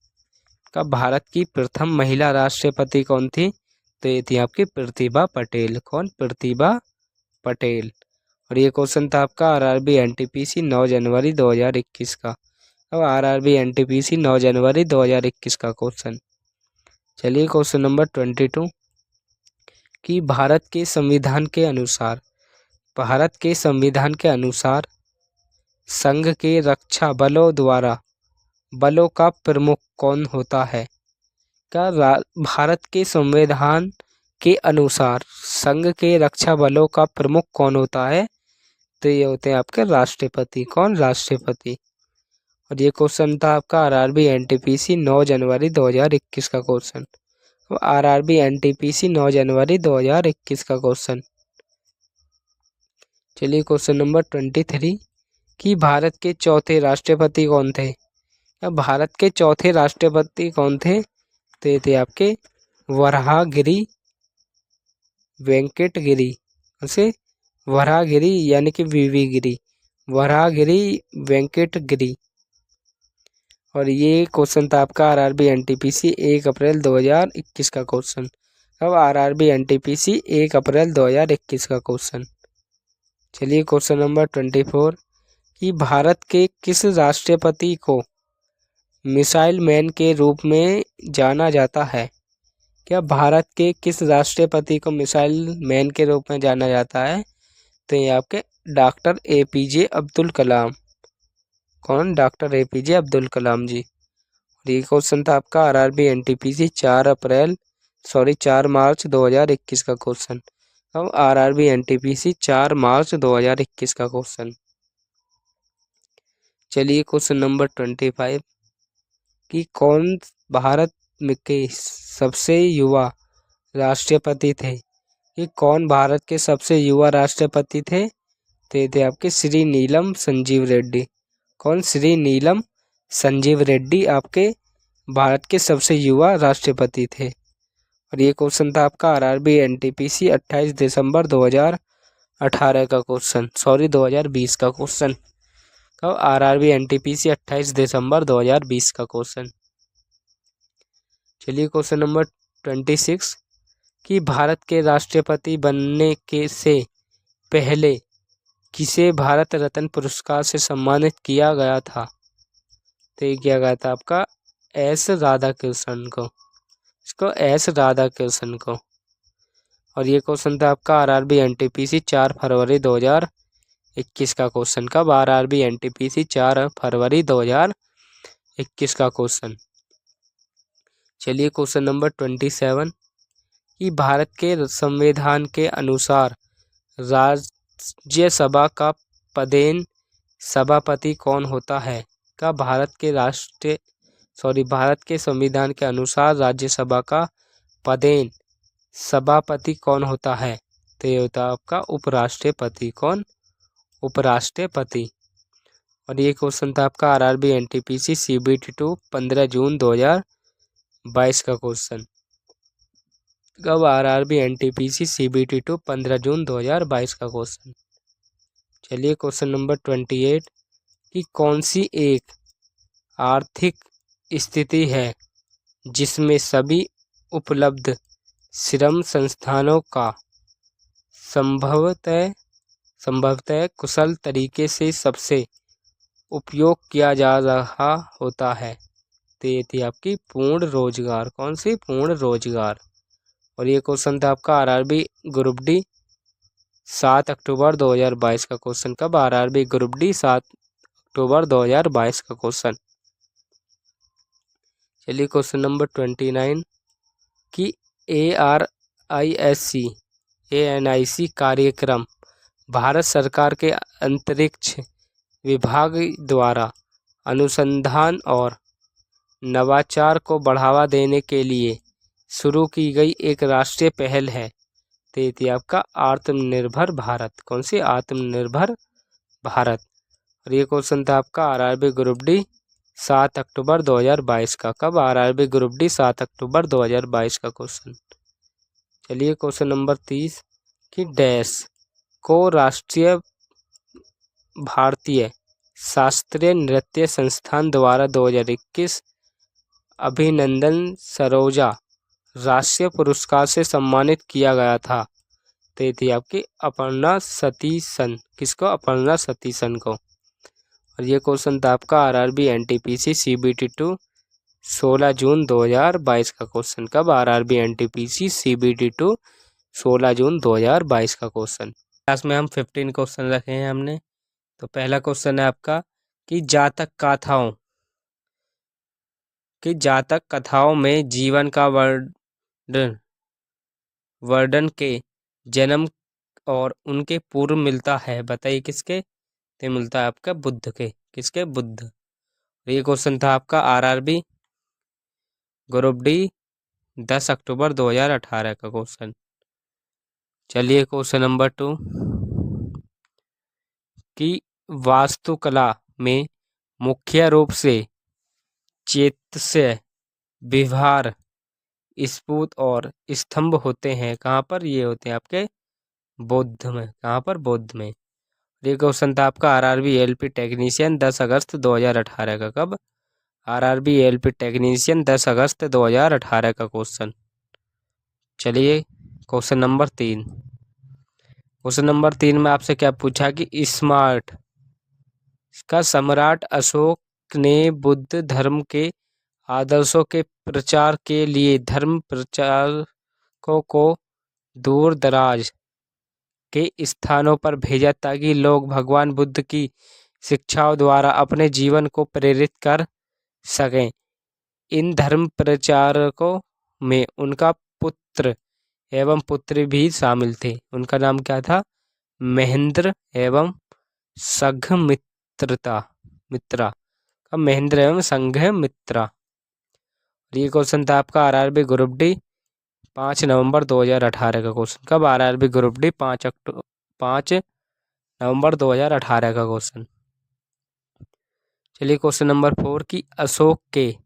कब? भारत की प्रथम महिला राष्ट्रपति कौन थी? तो ये थी आपकी प्रतिभा पटेल। कौन? प्रतिभा पटेल। और ये क्वेश्चन था आपका आरआरबी एनटीपीसी 9 जनवरी 2021 का। अब आरआरबी एनटीपीसी 9 जनवरी 2021 का क्वेश्चन। चलिए क्वेश्चन नंबर 22 कि भारत के संविधान के अनुसार संघ के रक्षा बलों द्वारा बलों का प्रमुख कौन होता है? भारत के संविधान के अनुसार संघ के रक्षा बलों का प्रमुख कौन होता है? तो ये होते हैं आपके राष्ट्रपति। कौन? राष्ट्रपति। और ये क्वेश्चन था आपका आरआरबी एनटीपीसी 9 जनवरी 2021 का क्वेश्चन। आरआरबी एनटीपीसी 9 जनवरी 2021 का क्वेश्चन। चलिए क्वेश्चन नंबर 23 कि भारत के चौथे राष्ट्रपति कौन थे? भारत के चौथे राष्ट्रपति कौन थे? तो ये थे आपके वराहगिरी वेंकट गिरी। उसे वराहगिरी यानी कि वीवी गिरी। वराहगिरी, वेंकटगिरी। और ये क्वेश्चन था आपका आरआरबी एनटीपीसी 1 अप्रैल 2021 का क्वेश्चन। अब आरआरबी एनटीपीसी 1 अप्रैल 2021 का क्वेश्चन। चलिए क्वेश्चन नंबर 24 कि भारत के किस राष्ट्रपति को मिसाइल मैन के रूप में जाना जाता है? क्या भारत के किस राष्ट्रपति को मिसाइल मैन के रूप में जाना जाता है? तो ये आपके डॉक्टर एपीजे अब्दुल कलाम। कौन? डॉक्टर एपीजे अब्दुल कलाम जी। और ये क्वेश्चन था आपका आरआरबी एनटीपीसी 4 मार्च 2021 का क्वेश्चन। अब आरआरबी एनटीपीसी 4 मार्च 2021 का क्वेश्चन। चलिए क्वेश्चन नंबर 25 कि कौन भारत में के सबसे युवा राष्ट्रपति थे? कि कौन भारत के सबसे युवा राष्ट्रपति थे? तो ये थे आपके श्री नीलम संजीव रेड्डी। कौन? श्री नीलम संजीव रेड्डी आपके भारत के सबसे युवा राष्ट्रपति थे। और ये क्वेश्चन था आपका आरआरबी एनटीपीसी 28 दिसंबर 2018 का क्वेश्चन, 2020 का क्वेश्चन। कब? आरआरबी एनटीपीसी 28 दिसंबर 2020 का क्वेश्चन। चलिए क्वेश्चन नंबर 26 कि भारत के राष्ट्रपति बनने के से पहले किसे भारत रत्न पुरस्कार से सम्मानित किया गया था? तो ये किया गया था आपका एस राधाकृष्णन को। इसको एस राधाकृष्णन को। और ये क्वेश्चन था आपका आरआरबी एनटीपीसी 4 फरवरी 2021 का क्वेश्चन। कब? आरआरबी एनटीपीसी 4 फरवरी 2021 का क्वेश्चन। चलिए क्वेश्चन नंबर 27 कि भारत के संविधान के अनुसार राज्यसभा का पदेन सभापति कौन होता है? का भारत के संविधान के अनुसार राज्यसभा का पदेन सभापति कौन होता है? तो ये होता है आपका उपराष्ट्रपति। कौन? उपराष्ट्रपति। और ये क्वेश्चन था आपका आरआरबी एनटीपीसी सीबीटी 2 15 जून 2022 का क्वेश्चन। कब? आरआरबी एनटीपीसी सीबीटी 2 15 जून 2022 का क्वेश्चन। चलिए क्वेश्चन नंबर 28 कि कौन सी एक आर्थिक स्थिति है जिसमें सभी उपलब्ध श्रम संस्थानों का संभवतः कुशल तरीके से सबसे उपयोग किया जा रहा होता है? तो ये थी आपकी पूर्ण रोजगार। कौन सी? पूर्ण रोजगार। और ये क्वेश्चन था आपका आरआरबी ग्रुप डी 7 अक्टूबर 2022 का क्वेश्चन। कब? आरआरबी ग्रुप डी 7 अक्टूबर 2022 का क्वेश्चन। चलिए क्वेश्चन नंबर 29 कि एनआईसी कार्यक्रम भारत सरकार के अंतरिक्ष विभाग द्वारा अनुसंधान और नवाचार को बढ़ावा देने के लिए शुरू की गई एक राष्ट्रीय पहल है। तो ये थी आपका आत्मनिर्भर भारत। कौन सी? आत्मनिर्भर भारत। और ये क्वेश्चन था आपका आरआरबी ग्रुप डी 7 अक्टूबर 2022 का। कब? आरआरबी ग्रुप डी 7 अक्टूबर 2022 का क्वेश्चन। चलिए क्वेश्चन नंबर 30 कि डैश को राष्ट्रीय भारतीय शास्त्रीय नृत्य संस्थान द्वारा 2021 अभिनंदन सरोजा राष्ट्रीय पुरस्कार से सम्मानित किया गया था? तो ये थी आपकी अपर्णा सतीशन। किसको? अपर्णा सतीशन को। और ये क्वेश्चन था आपका आरआरबी एनटीपीसी सीबीटी 2 16 जून 2022 का क्वेश्चन। कब? आरआरबी एनटीपीसी सीबीटी 2 16 जून 2022 का क्वेश्चन। क्लास में हम 15 क्वेश्चन रखे हैं हमने। तो पहला क्वेश्चन है आपका कि जातक कथाओं में जीवन का वर्णन के जन्म और उनके पूर्व मिलता है। बताइए किसके? तो मिलता है आपका बुद्ध के। किसके? बुद्ध। ये क्वेश्चन था आपका आरआरबी ग्रुप डी 10 अक्टूबर 2018 का क्वेश्चन। चलिए क्वेश्चन नंबर 2 कि वास्तुकला में मुख्य रूप से चैत्य, विहार, स्फूत और स्तंभ होते हैं। कहाँ पर? ये होते हैं आपके बौद्ध में। कहाँ पर? बौद्ध में। ये क्वेश्चन था आपका आरआरबी एएलपी टेक्नीशियन 10 अगस्त 2018 का। कब? आरआरबी एएलपी टेक्नीशियन 10 अगस्त 2018 का क्वेश्चन। चलिए क्वेश्चन नंबर 3। क्वेश्चन नंबर 3 में आपसे क्या पूछा कि स्मार्ट का सम्राट अशोक ने बुद्ध धर्म के आदर्शों के प्रचार के लिए धर्म प्रचारकों को दूर दराज के स्थानों पर भेजा ताकि लोग भगवान बुद्ध की शिक्षाओं द्वारा अपने जीवन को प्रेरित कर सकें। इन धर्म प्रचारकों में उनका पुत्र एवं पुत्री भी शामिल थे। उनका नाम क्या था? महेंद्र एवं संघमित्रा का महेंद्र एवं संघमित्रा। ये क्वेश्चन था आपका आरआरबी ग्रुप डी 5 नवंबर 2018 का क्वेश्चन। कब? आरआरबी ग्रुप डी 5 नवंबर 2018 का क्वेश्चन। चलिए क्वेश्चन नंबर 4 की अशोक के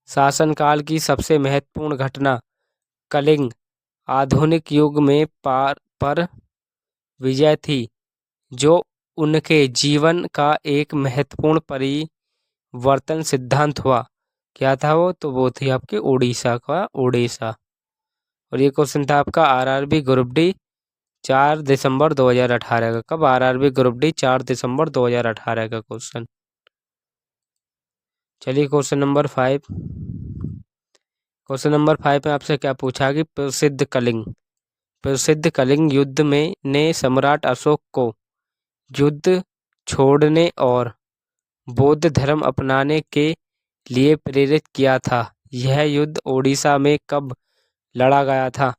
शासनकाल की सबसे महत्वपूर्ण घटना कलिंग आधुनिक युग में पर विजय थी, जो उनके जीवन का एक महत्वपूर्ण परिवर्तन सिद्धांत हुआ। क्या था वो? तो वो थी आपके उड़ीसा का ओडिशा। और ये क्वेश्चन था आपका आरआरबी ग्रुप डी 4 दिसंबर 2018 का। कब? आरआरबी ग्रुप डी 4 दिसंबर 2018 का क्वेश्चन। चलिए क्वेश्चन नंबर 5। क्वेश्चन नंबर 5 में आपसे क्या पूछा कि प्रसिद्ध कलिंग युद्ध में ने सम्राट अशोक को युद्ध छोड़ने और बौद्ध धर्म अपनाने के लिए प्रेरित किया था। यह युद्ध ओडिशा में कब लड़ा गया था?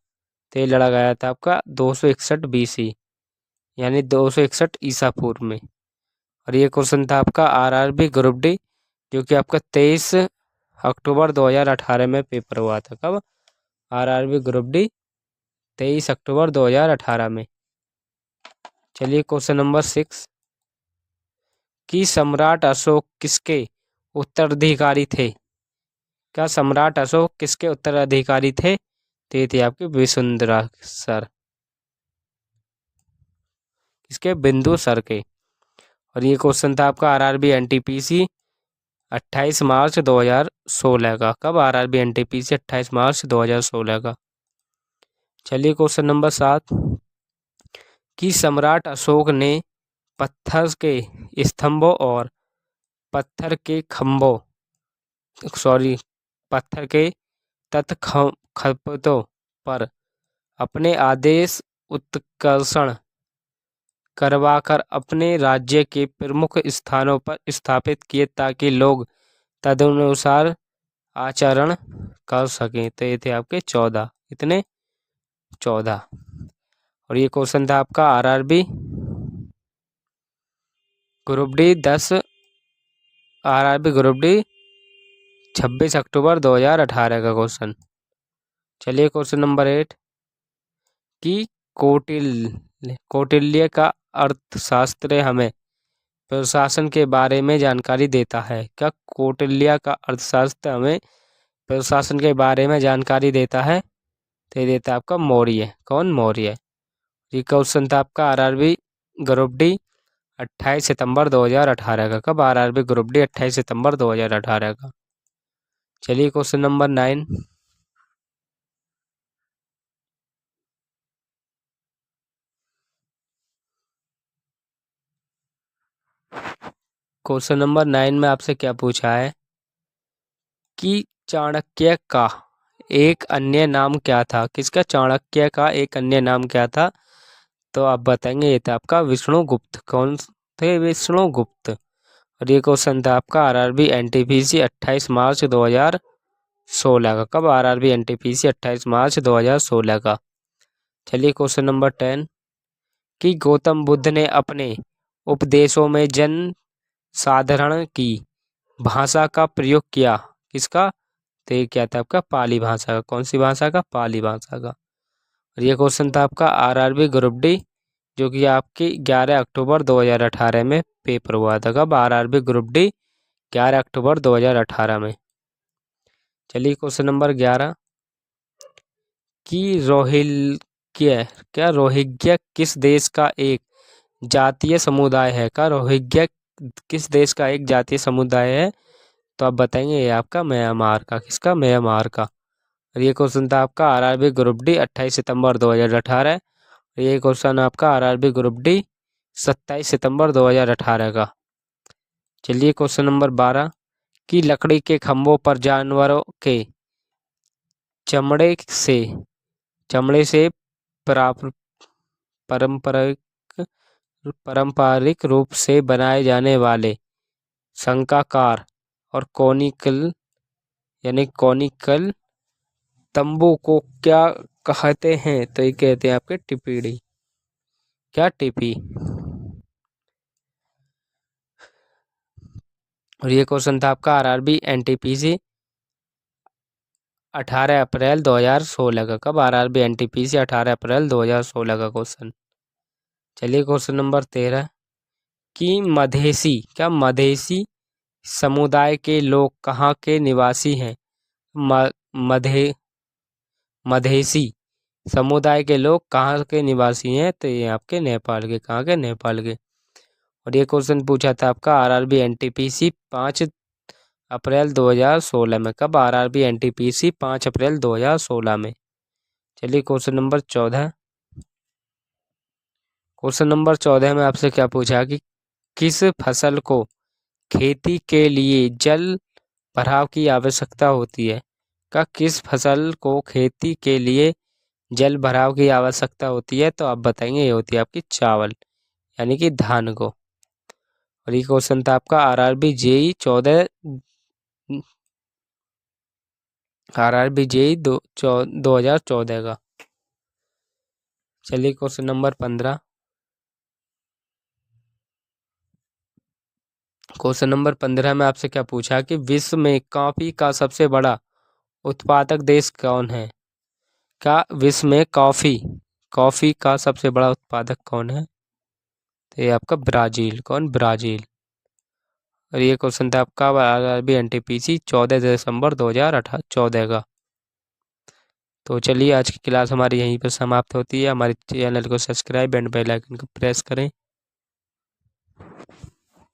तो ये लड़ा गया था आपका 261 BC यानी 261 ईसा पूर्व में। और ये क्वेश्चन था आपका आरआरबी ग्रुप डी जो कि आपका 23 अक्टूबर 2018 में पेपर हुआ था। कब? आरआरबी ग्रुप डी 23 अक्टूबर 2018 में। चलिए क्वेश्चन नंबर 6 कि सम्राट अशोक किसके उत्तराधिकारी थे? क्या सम्राट अशोक किसके उत्तराधिकारी थे? तो ये थे आपके बिंदुसार। किसके? बिंदुसार के। और ये क्वेश्चन था आपका आरआरबी एनटीपीसी 28 मार्च 2016 का। कब? आरआरबी एनटीपीसी 28 मार्च 2016 का। चलिए क्वेश्चन नंबर 7 कि सम्राट अशोक ने पत्थर के स्तंभों और पत्थर के तख्तों पर अपने आदेश उत्कर्षण करवाकर अपने राज्य के प्रमुख स्थानों पर स्थापित किए ताकि लोग तदनुसार आचरण कर सकें। तो ये थे आपके 14। कितने? 14। और ये क्वेश्चन था आपका आरआरबी ग्रुप डी 26 अक्टूबर 2018 का क्वेश्चन। चलिए क्वेश्चन नंबर 8 कि कौटिल्य का अर्थशास्त्र हमें प्रशासन के बारे में जानकारी देता है। क्या कौटिल्य का अर्थशास्त्र हमें प्रशासन के बारे में जानकारी देता है? तो ये देता है आपका मौर्य। कौन? मौर्य। ये क्वेश्चन था आपका आरआरबी ग्रुप डी 28 सितंबर 2018 का। कब? आरआरबी ग्रुप डी 28 सितंबर 2018 का। चलिए क्वेश्चन नंबर 9 क्वेश्चन नंबर 9 में आपसे क्या पूछा है कि चाणक्य का एक अन्य नाम क्या था? किसका? चाणक्य का एक अन्य नाम क्या था? तो आप बताएंगे ये था आपका विष्णुगुप्त। कौन थे? विष्णुगुप्त। और ये क्वेश्चन था आपका आरआरबी एनटीपीसी 28 मार्च 2016 का। कब? आरआरबी एनटीपीसी 28 मार्च 2016 का। चलिए क्वेश्चन नंबर 10 कि गौतम बुद्ध ने अपने उपदेशों में जन साधारण की भाषा का प्रयोग किया। किसका? तो ये क्या था आपका पाली भाषा का। कौन सी भाषा का? पाली भाषा का। और ये क्वेश्चन था आपका आरआरबी ग्रुप डी जो कि आपकी 11 अक्टूबर 2018 में पेपर हुआ था। कब? आरआरबी ग्रुप डी 11 अक्टूबर 2018 में। चलिए क्वेश्चन नंबर 11 कि रोहिल्ग्या किस देश का एक जातीय समुदाय है? का रोहिंग्या किस देश का एक जातीय समुदाय है? तो आप बताएंगे ये आपका म्यांमार का। किसका? म्यांमार का। और ये क्वेश्चन था आपका आरआरबी ग्रुप डी 28 सितंबर 2018। ये क्वेश्चन आपका आरआरबी ग्रुप डी 27 सितंबर 2018 का। चलिए क्वेश्चन नंबर 12 कि लकड़ी के खंभों पर जानवरों के चमड़े से पारंपरिक रूप से बनाए जाने वाले शंक्वाकार और कॉनिकल तंबू को क्या कहते हैं? तो ये कहते हैं आपके टिपीड़ी। क्या? टिपी। और ये क्वेश्चन था आपका आरआरबी एनटीपीसी 18 अप्रैल 2016 का। कब? आरआरबी एनटीपीसी 18 अप्रैल 2016 का क्वेश्चन। चलिए क्वेश्चन नंबर 13 कि मधेसी समुदाय के लोग कहाँ के निवासी हैं? मधेसी समुदाय के लोग कहाँ के निवासी हैं? तो ये आपके नेपाल के। कहाँ के? नेपाल के। और ये क्वेश्चन पूछा था आपका आरआरबी एनटीपीसी 5 अप्रैल 2016 में। कब? आरआरबी एनटीपीसी 5 अप्रैल 2016 में। चलिए क्वेश्चन नंबर 14। क्वेश्चन नंबर 14 में आपसे क्या पूछा कि किस फसल को खेती के लिए जल भराव की आवश्यकता होती है? किस फसल को खेती के लिए जल भराव की आवश्यकता होती है? तो आप बताएंगे ये होती है आपकी चावल यानी कि धान को। और ये क्वेश्चन था आपका आरआरबी जेई 2014 का। चलिए क्वेश्चन नंबर 15। क्वेश्चन नंबर 15 में आपसे क्या पूछा कि विश्व में कॉफी का सबसे बड़ा उत्पादक देश कौन है? विश्व में कॉफी का सबसे बड़ा उत्पादक कौन है? तो ये आपका ब्राजील। कौन? ब्राजील। और ये क्वेश्चन था आपका आरआरबी एनटीपीसी 14 दिसंबर 2014 का। तो चलिए आज की क्लास हमारी यहीं पर समाप्त होती है। हमारे चैनल को सब्सक्राइब एंड बेल आइकन को प्रेस करें।